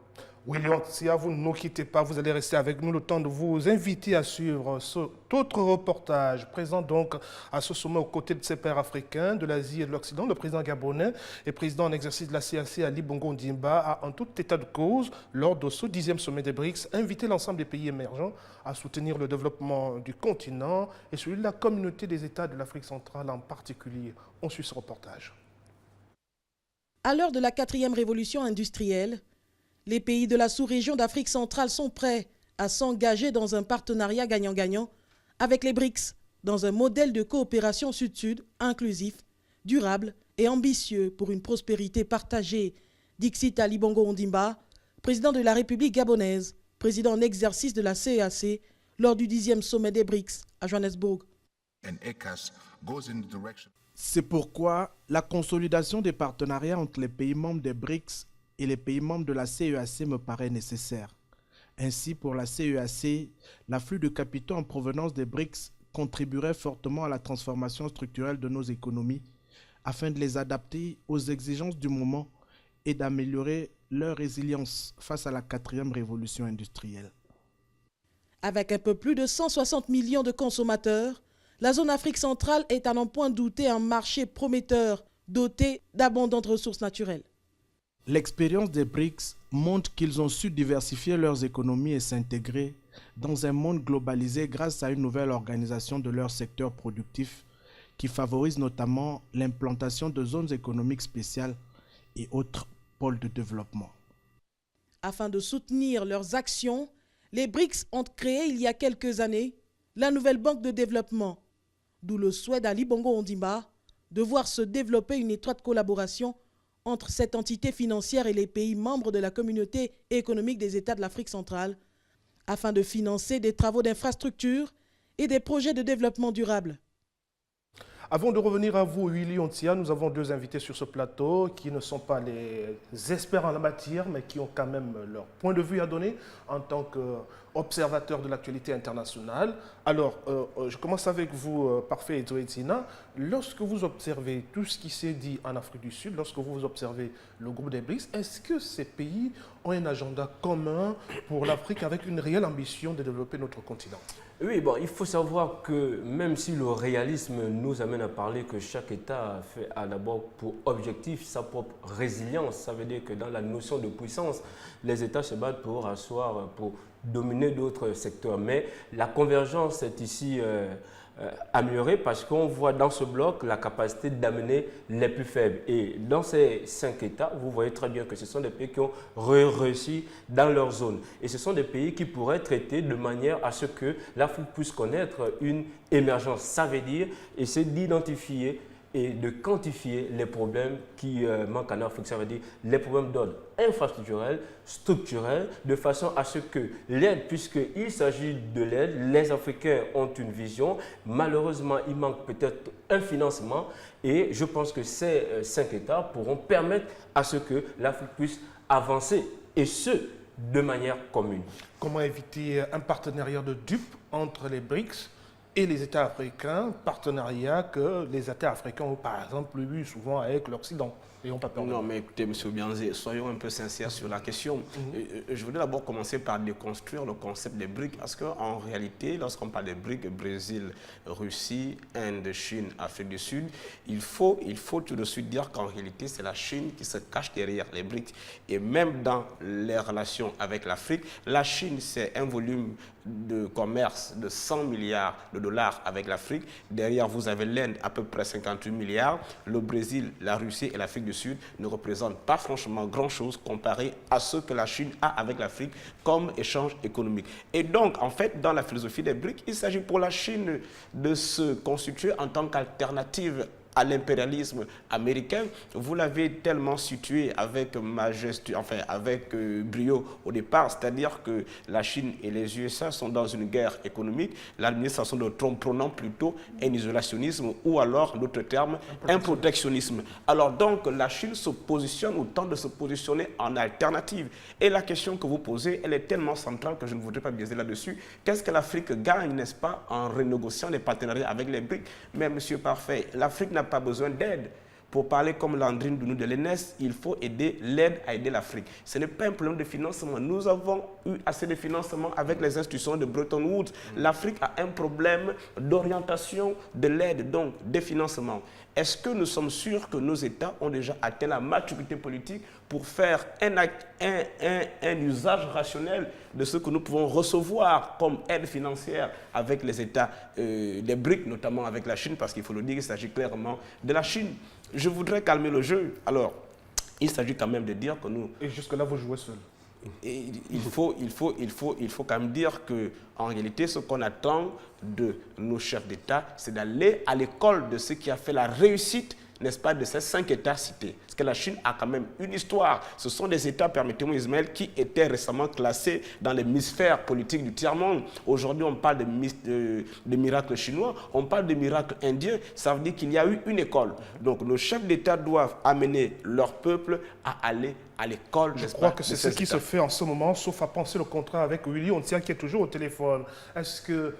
[SPEAKER 1] William Tia, vous ne nous quittez pas, vous allez rester avec nous le temps de vous inviter à suivre cet autre reportage présent donc à ce sommet aux côtés de ses pairs africains de l'Asie et de l'Occident. Le président gabonais et président en exercice de la CAC, Ali Bongo Ondimba, a en tout état de cause, lors de ce 10e sommet des BRICS, invité l'ensemble des pays émergents à soutenir le développement du continent et celui de la communauté des États de l'Afrique centrale en particulier. On suit ce reportage.
[SPEAKER 9] À l'heure de la 4e révolution industrielle, les pays de la sous-région d'Afrique centrale sont prêts à s'engager dans un partenariat gagnant-gagnant avec les BRICS, dans un modèle de coopération sud-sud inclusif, durable et ambitieux pour une prospérité partagée. Dixit Ali Bongo Ondimba, président de la République gabonaise, président en exercice de la CEAC, lors du 10e sommet des BRICS à Johannesburg.
[SPEAKER 13] C'est pourquoi la consolidation des partenariats entre les pays membres des BRICS et les pays membres de la CEAC me paraît nécessaire. Ainsi, pour la CEAC, l'afflux de capitaux en provenance des BRICS contribuerait fortement à la transformation structurelle de nos économies afin de les adapter aux exigences du moment et d'améliorer leur résilience face à la 4e révolution industrielle.
[SPEAKER 9] Avec un peu plus de 160 millions de consommateurs, la zone Afrique centrale est à n'en point douter un marché prometteur doté d'abondantes ressources naturelles.
[SPEAKER 13] L'expérience des BRICS montre qu'ils ont su diversifier leurs économies et s'intégrer dans un monde globalisé grâce à une nouvelle organisation de leur secteur productif qui favorise notamment l'implantation de zones économiques spéciales et autres pôles de développement.
[SPEAKER 9] Afin de soutenir leurs actions, les BRICS ont créé il y a quelques années la nouvelle banque de développement, d'où le souhait d'Ali Bongo Ondimba de voir se développer une étroite collaboration entre cette entité financière et les pays membres de la communauté économique des États de l'Afrique centrale, afin de financer des travaux d'infrastructure et des projets de développement durable.
[SPEAKER 1] Avant de revenir à vous, Willy Ontia, nous avons deux invités sur ce plateau qui ne sont pas les experts en la matière, mais qui ont quand même leur point de vue à donner en tant qu'observateurs de l'actualité internationale. Alors, je commence avec vous, Parfait Edouetina. Lorsque vous observez tout ce qui s'est dit en Afrique du Sud, lorsque vous observez le groupe des BRICS, est-ce que ces pays ont un agenda commun pour l'Afrique avec une réelle ambition de développer notre continent?
[SPEAKER 8] Oui, bon, il faut savoir que même si le réalisme nous amène à parler que chaque État a d'abord pour objectif sa propre résilience, ça veut dire que dans la notion de puissance, les États se battent pour asseoir, pour dominer d'autres secteurs. Mais la convergence est ici améliorée parce qu'on voit dans ce bloc la capacité d'amener les plus faibles. Et dans ces 5 États, vous voyez très bien que ce sont des pays qui ont réussi dans leur zone. Et ce sont des pays qui pourraient traiter de manière à ce que l'Afrique puisse connaître une émergence. Ça veut dire essayer d'identifier et de quantifier les problèmes qui manquent en Afrique. Ça veut dire les problèmes d'ordre infrastructurel, structurel, de façon à ce que l'aide, puisqu'il s'agit de l'aide, les Africains ont une vision. Malheureusement, il manque peut-être un financement et je pense que ces 5 États pourront permettre à ce que l'Afrique puisse avancer et ce, de manière commune.
[SPEAKER 1] Comment éviter un partenariat de dupes entre les BRICS et les États africains, partenariat que les États africains ont par exemple eu souvent avec l'Occident? N'ayons pas peur.
[SPEAKER 2] Non, mais écoutez, M. Bianzé, soyons un peu sincères sur la question. Je voudrais d'abord commencer par déconstruire le concept des BRICS, parce qu'en réalité, lorsqu'on parle des BRICS, Brésil, Russie, Inde, Chine, Afrique du Sud, il faut tout de suite dire qu'en réalité, c'est la Chine qui se cache derrière les BRICS. Et même dans les relations avec l'Afrique, la Chine, c'est un volume de commerce de 100 milliards de dollars avec l'Afrique. Derrière, vous avez l'Inde, à peu près 58 milliards. Le Brésil, la Russie et l'Afrique du Sud ne représentent pas franchement grand-chose comparé à ce que la Chine a avec l'Afrique comme échange économique. Et donc, en fait, dans la philosophie des BRICS, il s'agit pour la Chine de se constituer en tant qu'alternative à l'impérialisme américain. Vous l'avez tellement situé avec brio au départ, c'est-à-dire que la Chine et les USA sont dans une guerre économique, l'administration de Trump prônant plutôt un isolationnisme ou alors, d'autres termes, un protectionnisme. Alors donc, la Chine se positionne ou tente de se positionner en alternative. Et la question que vous posez, elle est tellement centrale que je ne voudrais pas biaiser là-dessus. Qu'est-ce que l'Afrique gagne, n'est-ce pas, en renégociant les partenariats avec les BRICS? Mais monsieur Parfait, l'Afrique n'a pas besoin d'aide. Pour parler comme Landrine Dounou de l'ENES, il faut aider l'aide à aider l'Afrique. Ce n'est pas un problème de financement. Nous avons eu assez de financement avec les institutions de Bretton Woods. L'Afrique a un problème d'orientation de l'aide, donc des financements. Est-ce que nous sommes sûrs que nos États ont déjà atteint la maturité politique pour faire un usage rationnel de ce que nous pouvons recevoir comme aide financière avec les États des BRICS, notamment avec la Chine, parce qu'il faut le dire, il s'agit clairement de la Chine. Je voudrais calmer le jeu. Alors, il s'agit quand même de dire que nous...
[SPEAKER 1] Et jusque-là, vous jouez seul.
[SPEAKER 2] Et il faut quand même dire qu'en réalité, ce qu'on attend de nos chefs d'État, c'est d'aller à l'école de ce qui a fait la réussite, n'est-ce pas, de ces 5 États cités. Parce que la Chine a quand même une histoire. Ce sont des États, permettez-moi Ismaël, qui étaient récemment classés dans l'hémisphère politique du tiers-monde. Aujourd'hui, on parle de miracles chinois, on parle de miracles indiens. Ça veut dire qu'il y a eu une école. Donc, nos chefs d'État doivent amener leur peuple à aller à l'école.
[SPEAKER 1] Je crois que c'est ce qui se fait en ce moment, sauf à penser le contraire avec Willy Ontia qui est toujours au téléphone. Est-ce que,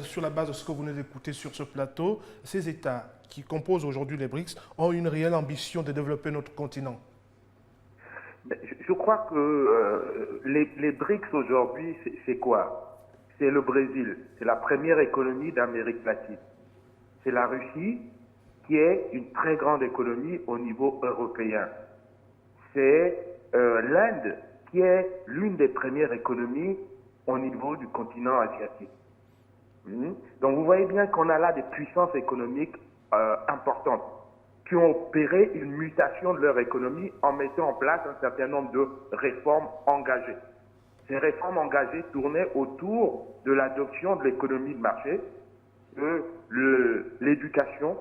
[SPEAKER 1] sur la base de ce que vous venez d'écouter sur ce plateau, ces États qui composent aujourd'hui les BRICS ont une réelle ambition de développer notre continent?
[SPEAKER 12] Je crois que les BRICS aujourd'hui, c'est quoi? C'est le Brésil, c'est la première économie d'Amérique latine. C'est la Russie qui est une très grande économie au niveau européen. C'est l'Inde qui est l'une des premières économies au niveau du continent asiatique. Donc vous voyez bien qu'on a là des puissances économiques importantes qui ont opéré une mutation de leur économie en mettant en place un certain nombre de réformes engagées. Ces réformes engagées tournaient autour de l'adoption de l'économie de marché, de l'éducation,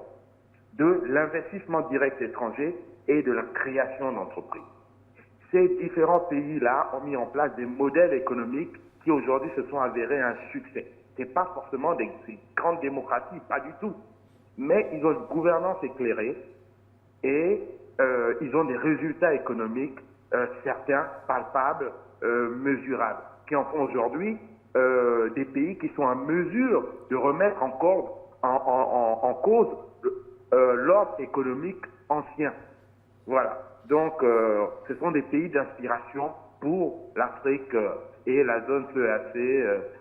[SPEAKER 12] de l'investissement direct étranger et de la création d'entreprises. Ces différents pays-là ont mis en place des modèles économiques qui aujourd'hui se sont avérés un succès. Ce n'est pas forcément des grandes démocraties, pas du tout. Mais ils ont une gouvernance éclairée et ils ont des résultats économiques, certains, palpables, mesurables, qui en font aujourd'hui des pays qui sont en mesure de remettre en cause l'ordre économique ancien. Voilà. Donc, ce sont des pays d'inspiration pour l'Afrique et la zone CEAC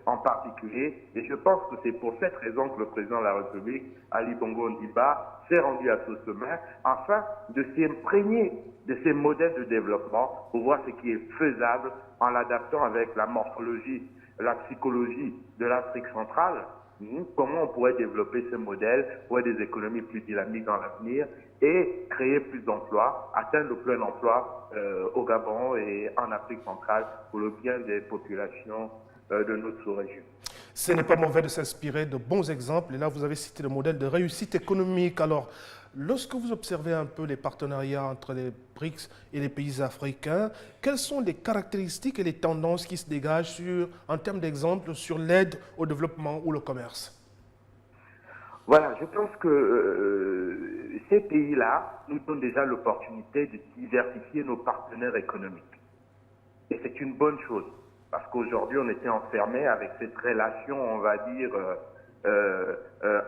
[SPEAKER 12] en particulier. Et je pense que c'est pour cette raison que le président de la République, Ali Bongo Ondimba, s'est rendu à ce sommet afin de s'imprégner de ces modèles de développement pour voir ce qui est faisable en l'adaptant avec la morphologie, la psychologie de l'Afrique centrale. Comment on pourrait développer ce modèle pour des économies plus dynamiques dans l'avenir et créer plus d'emplois, atteindre le plein emploi au Gabon et en Afrique centrale pour le bien des populations de notre sous-région.
[SPEAKER 1] Ce n'est pas mauvais de s'inspirer de bons exemples. Et là, vous avez cité le modèle de réussite économique. Alors, lorsque vous observez un peu les partenariats entre les BRICS et les pays africains, quelles sont les caractéristiques et les tendances qui se dégagent en termes d'exemple sur l'aide au développement ou le commerce?
[SPEAKER 12] Voilà, je pense que ces pays-là nous donnent déjà l'opportunité de diversifier nos partenaires économiques. Et c'est une bonne chose, parce qu'aujourd'hui, on était enfermés avec cette relation, on va dire,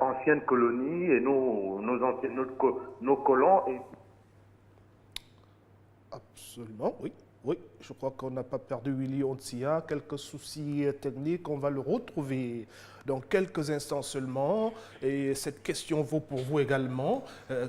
[SPEAKER 12] ancienne colonie et nos colons. Et
[SPEAKER 1] Absolument, oui. Oui, je crois qu'on n'a pas perdu Willy Ontsia. Quelques soucis techniques, on va le retrouver dans quelques instants seulement. Et cette question vaut pour vous également.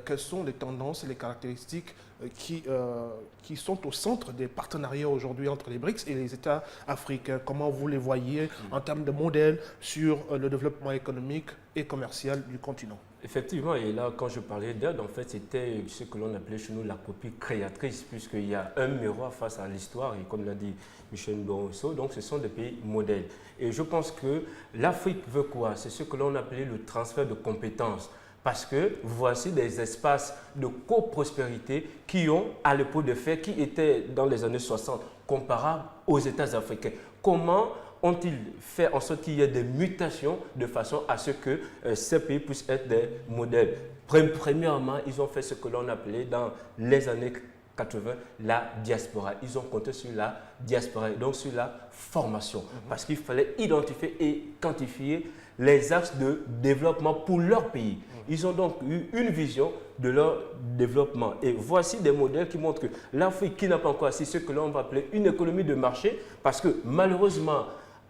[SPEAKER 1] Quelles sont les tendances et les caractéristiques qui sont au centre des partenariats aujourd'hui entre les BRICS et les États africains? Comment vous les voyez en termes de modèle sur le développement économique et commercial du continent?
[SPEAKER 8] Effectivement, et là, quand je parlais d'aide, en fait, c'était ce que l'on appelait chez nous la copie créatrice, puisqu'il y a un miroir face à l'histoire, et comme l'a dit Michel Mbonso, donc ce sont des pays modèles. Et je pense que l'Afrique veut quoi? C'est ce que l'on appelait le transfert de compétences. Parce que voici des espaces de coprospérité qui ont, à l'époque de fait, qui étaient dans les années 60 comparables aux États africains. Comment ont-ils fait en sorte qu'il y ait des mutations de façon à ce que ces pays puissent être des modèles? Premièrement, ils ont fait ce que l'on appelait dans les années 80 la diaspora. Ils ont compté sur la diaspora, donc sur la formation, parce qu'il fallait identifier et quantifier les axes de développement pour leur pays. Ils ont donc eu une vision de leur développement. Et voici des modèles qui montrent que l'Afrique, qui n'a pas encore assis ce que l'on va appeler une économie de marché, parce que malheureusement,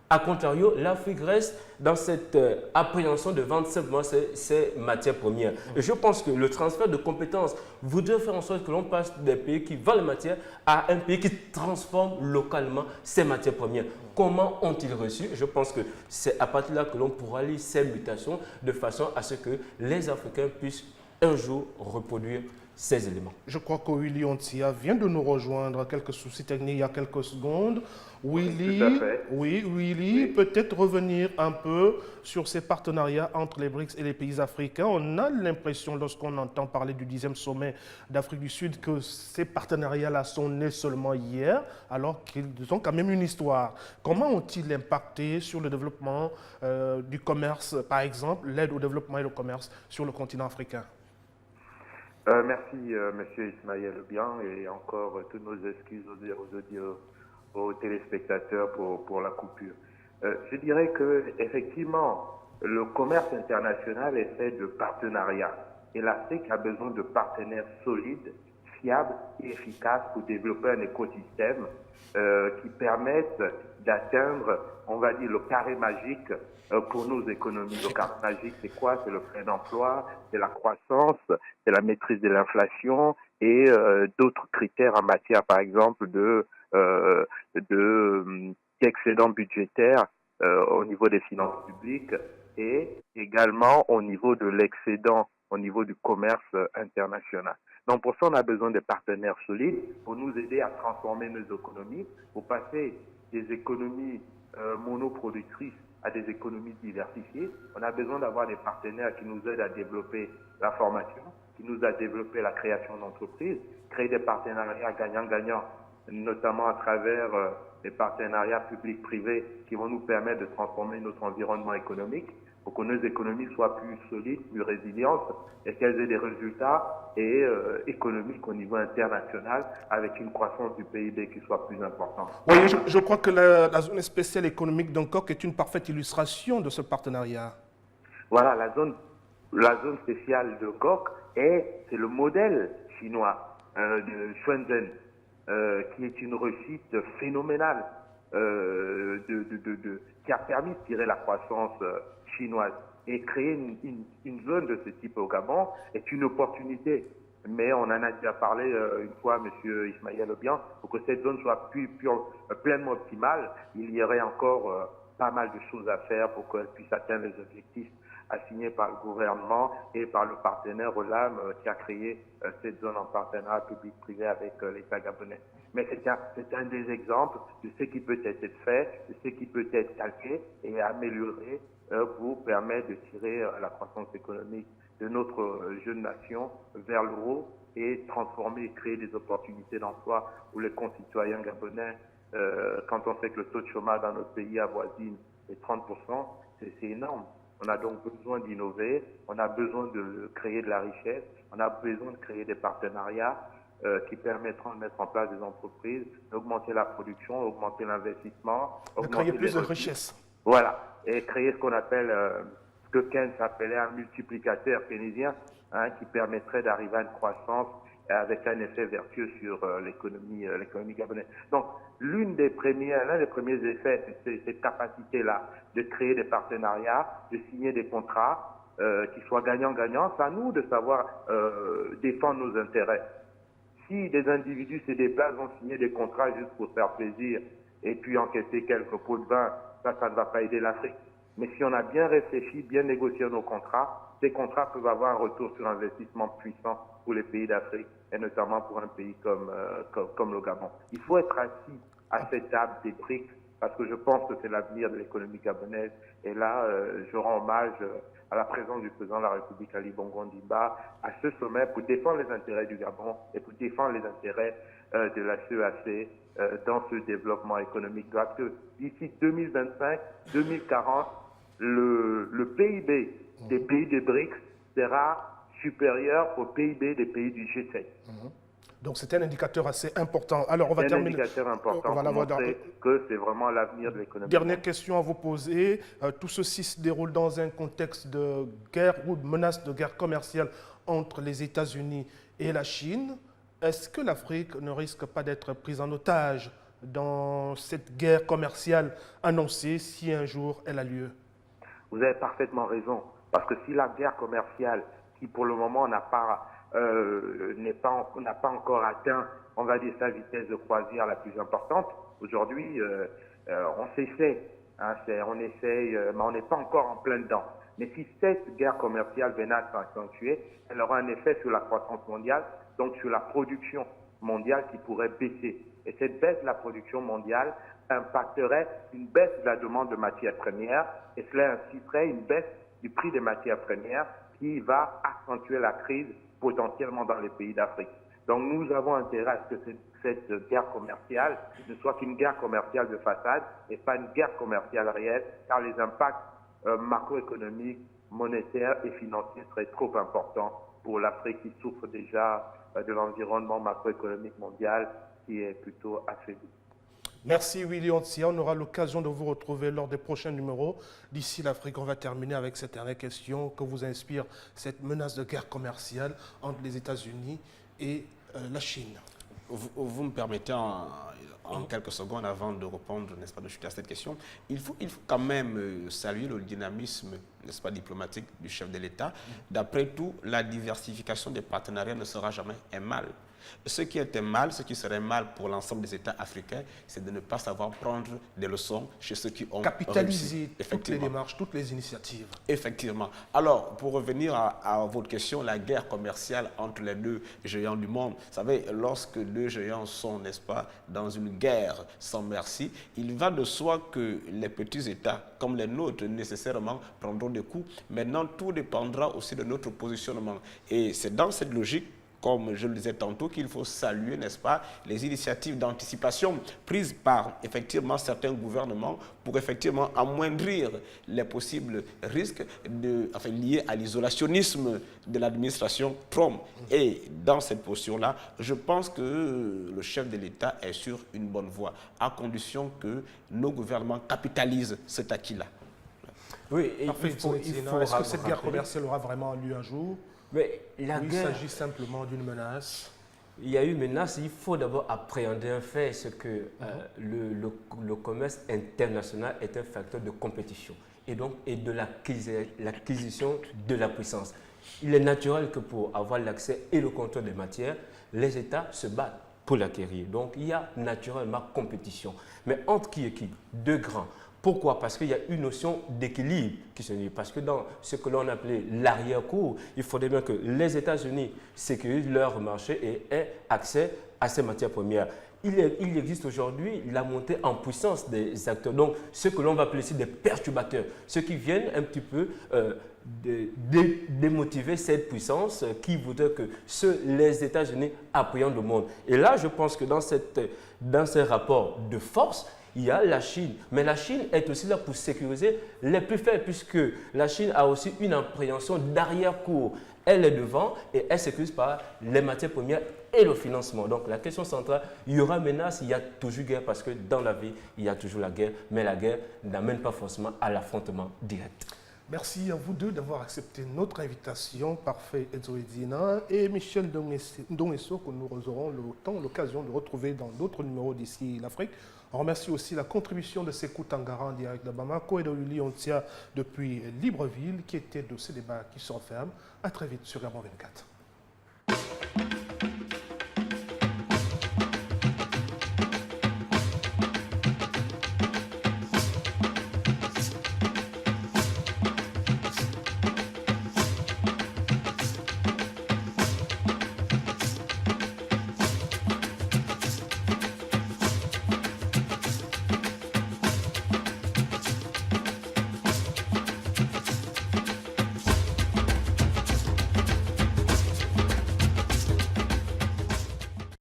[SPEAKER 8] à contrario, l'Afrique reste dans cette appréhension de vendre simplement ses matières premières. Et je pense que le transfert de compétences voudrait faire en sorte que l'on passe des pays qui vendent les matières à un pays qui transforme localement ces matières premières. Comment ont-ils reçu? Je pense que c'est à partir de là que l'on pourra lire ces mutations de façon à ce que les Africains puissent un jour reproduire ces éléments.
[SPEAKER 1] Je crois que Willy Ontsia vient de nous rejoindre. Quelques soucis techniques il y a quelques secondes. Willy, oui. Peut-être revenir un peu sur ces partenariats entre les BRICS et les pays africains. On a l'impression, lorsqu'on entend parler du 10e sommet d'Afrique du Sud, que ces partenariats-là sont nés seulement hier, alors qu'ils ont quand même une histoire. Comment ont-ils impacté sur le développement du commerce, par exemple, l'aide au développement et le commerce sur le continent africain?
[SPEAKER 12] Merci, Monsieur Ismaël Bien, et encore toutes nos excuses aux téléspectateurs pour la coupure. Je dirais que effectivement, le commerce international est fait de partenariats, et l'Afrique a besoin de partenaires solides, fiables et efficaces pour développer un écosystème qui permette d'atteindre, on va dire, le carré magique pour nos économies. Le carré magique, c'est quoi? C'est le plein d'emploi, c'est la croissance, c'est la maîtrise de l'inflation et d'autres critères en matière, par exemple, d'excédent budgétaire au niveau des finances publiques et également au niveau de l'excédent au niveau du commerce international. Donc pour ça, on a besoin de partenaires solides pour nous aider à transformer nos économies, pour passer des économies monoproductrices à des économies diversifiées. On a besoin d'avoir des partenaires qui nous aident à développer la formation, qui nous aident à développer la création d'entreprises, créer des partenariats gagnant-gagnant, notamment à travers des partenariats publics-privés qui vont nous permettre de transformer notre environnement économique pour que nos économies soient plus solides, plus résilientes et qu'elles aient des résultats économiques au niveau international avec une croissance du PIB qui soit plus importante.
[SPEAKER 1] Oui, je crois que la zone spéciale économique d'Angkok est une parfaite illustration de ce partenariat.
[SPEAKER 12] Voilà, la zone spéciale d'Angkok, c'est le modèle chinois de Shenzhen, qui est une réussite phénoménale qui a permis de tirer la croissance chinoise. Et créer une zone de ce type au Gabon est une opportunité. Mais on en a déjà parlé une fois, M. Ismaël Obian, pour que cette zone soit pleinement optimale, il y aurait encore pas mal de choses à faire pour qu'elle puisse atteindre les objectifs assignés par le gouvernement et par le partenaire OLAM qui a créé cette zone en partenariat public-privé avec l'État gabonais. Mais c'est un des exemples de ce qui peut être fait, de ce qui peut être calqué et amélioré pour permettre de tirer la croissance économique de notre jeune nation vers le haut et transformer et créer des opportunités d'emploi pour les concitoyens gabonais. Quand on sait que le taux de chômage dans notre pays avoisine les 30%, c'est énorme. On a donc besoin d'innover, on a besoin de créer de la richesse, on a besoin de créer des partenariats qui permettront de mettre en place des entreprises, d'augmenter la production, augmenter l'investissement,
[SPEAKER 1] créer plus de richesse.
[SPEAKER 12] Voilà, et créer ce qu'on appelle, ce que Keynes appelait un multiplicateur keynésien, qui permettrait d'arriver à une croissance avec un effet vertueux sur l'économie gabonaise. Donc, l'un des premiers effets, c'est cette capacité-là de créer des partenariats, de signer des contrats qui soient gagnant-gagnant. C'est à nous de savoir défendre nos intérêts. Si des individus se déplacent, vont signer des contrats juste pour faire plaisir et puis encaisser quelques pots de vin, ça ne va pas aider l'Afrique. Mais si on a bien réfléchi, bien négocié nos contrats, ces contrats peuvent avoir un retour sur investissement puissant pour les pays d'Afrique et notamment pour un pays comme le Gabon. Il faut être assis à cette table des BRICS parce que je pense que c'est l'avenir de l'économie gabonaise. Et là, je rends hommage à la présence du président de la République, Ali Bongo Ondimba, à ce sommet pour défendre les intérêts du Gabon et pour défendre les intérêts de la CEAC dans ce développement économique. Parce que d'ici 2025, 2040, le PIB des pays des BRICS sera supérieur au PIB des pays du G7.
[SPEAKER 1] Donc c'est un indicateur assez important. Alors on va terminer.
[SPEAKER 12] Un indicateur important pour montrer que c'est vraiment l'avenir de l'économie.
[SPEAKER 1] Dernière question à vous poser. Tout ceci se déroule dans un contexte de guerre ou de menace de guerre commerciale entre les États-Unis et la Chine. Est-ce que l'Afrique ne risque pas d'être prise en otage dans cette guerre commerciale annoncée si un jour elle a lieu?
[SPEAKER 12] Vous avez parfaitement raison. Parce que si la guerre commerciale, qui pour le moment n'a pas encore atteint, on va dire, sa vitesse de croisière la plus importante, aujourd'hui, on s'essaie, on essaye, mais on n'est pas encore en plein dedans. Mais si cette guerre commerciale venait à s'accentuer, elle aura un effet sur la croissance mondiale, donc sur la production mondiale qui pourrait baisser. Et cette baisse de la production mondiale impacterait une baisse de la demande de matières premières, et cela inciterait une baisse du prix des matières premières qui va accentuer la crise potentiellement dans les pays d'Afrique. Donc nous avons intérêt à ce que cette guerre commerciale ne soit qu'une guerre commerciale de façade et pas une guerre commerciale réelle, car les impacts macroéconomiques, monétaires et financiers seraient trop importants pour l'Afrique qui souffre déjà de l'environnement macroéconomique mondial qui est plutôt affaibli.
[SPEAKER 1] Merci Willy Ontsia. On aura l'occasion de vous retrouver lors des prochains numéros. D'ici l'Afrique, on va terminer avec cette dernière question. Que vous inspire cette menace de guerre commerciale entre les États-Unis et la Chine?
[SPEAKER 2] Vous me permettez en quelques secondes avant de répondre, n'est-ce pas, de chuter à cette question, il faut quand même saluer le dynamisme, n'est-ce pas, diplomatique du chef de l'État. D'après tout, la diversification des partenariats ne sera jamais un mal. Ce qui était mal, ce qui serait mal pour l'ensemble des États africains, c'est de ne pas savoir prendre des leçons chez ceux qui ont
[SPEAKER 1] capitaliser toutes les démarches, toutes les initiatives.
[SPEAKER 2] Effectivement. Alors, pour revenir à votre question, la guerre commerciale entre les deux géants du monde, vous savez, lorsque deux géants sont, n'est-ce pas, dans une guerre sans merci, il va de soi que les petits États, comme les nôtres, nécessairement prendront des coups. Maintenant, tout dépendra aussi de notre positionnement. Et c'est dans cette logique, comme je le disais tantôt, qu'il faut saluer, n'est-ce pas, les initiatives d'anticipation prises par, effectivement, certains gouvernements pour, effectivement, amoindrir les possibles risques liés à l'isolationnisme de l'administration Trump. Et dans cette posture-là, je pense que le chef de l'État est sur une bonne voie, à condition que nos gouvernements capitalisent cet acquis-là.
[SPEAKER 8] Oui, et
[SPEAKER 1] est-ce que cette guerre commerciale aura vraiment lieu un jour?
[SPEAKER 8] Mais
[SPEAKER 1] il s'agit simplement d'une menace.
[SPEAKER 8] Il y a une menace. Il faut d'abord appréhender un fait, c'est que le commerce international est un facteur de compétition et donc de l'acquisition de la puissance. Il est naturel que pour avoir l'accès et le contrôle des matières, les États se battent pour l'acquérir. Donc il y a naturellement compétition. Mais entre qui et qui? Deux grands. Pourquoi? Parce qu'il y a une notion d'équilibre qui se dit. Parce que dans ce que l'on appelait l'arrière-cour, il faudrait bien que les États-Unis sécurisent leur marché et aient accès à ces matières premières. Il existe aujourd'hui la montée en puissance des acteurs, donc ce que l'on va appeler ici des perturbateurs, ceux qui viennent un petit peu démotiver cette puissance qui voudrait que les États-Unis appréhendent le monde. Et là, je pense que dans ces rapports de force, il y a la Chine, mais la Chine est aussi là pour sécuriser les plus faibles, puisque la Chine a aussi une appréhension d'arrière-cour. Elle est devant et elle sécurise par les matières premières et le financement. Donc la question centrale, il y aura menace, il y a toujours guerre, parce que dans la vie, il y a toujours la guerre, mais la guerre n'amène pas forcément à l'affrontement direct.
[SPEAKER 1] Merci à vous deux d'avoir accepté notre invitation, Parfait Edzoedina et Michel Ndongesso, que nous aurons l'occasion de retrouver dans d'autres numéros d'ici l'Afrique. On remercie aussi la contribution de Sekou Tangara en direct de Bamako et de Yuli Ontia depuis Libreville, qui était de ces débats qui se referment. À très vite sur Gabon 24.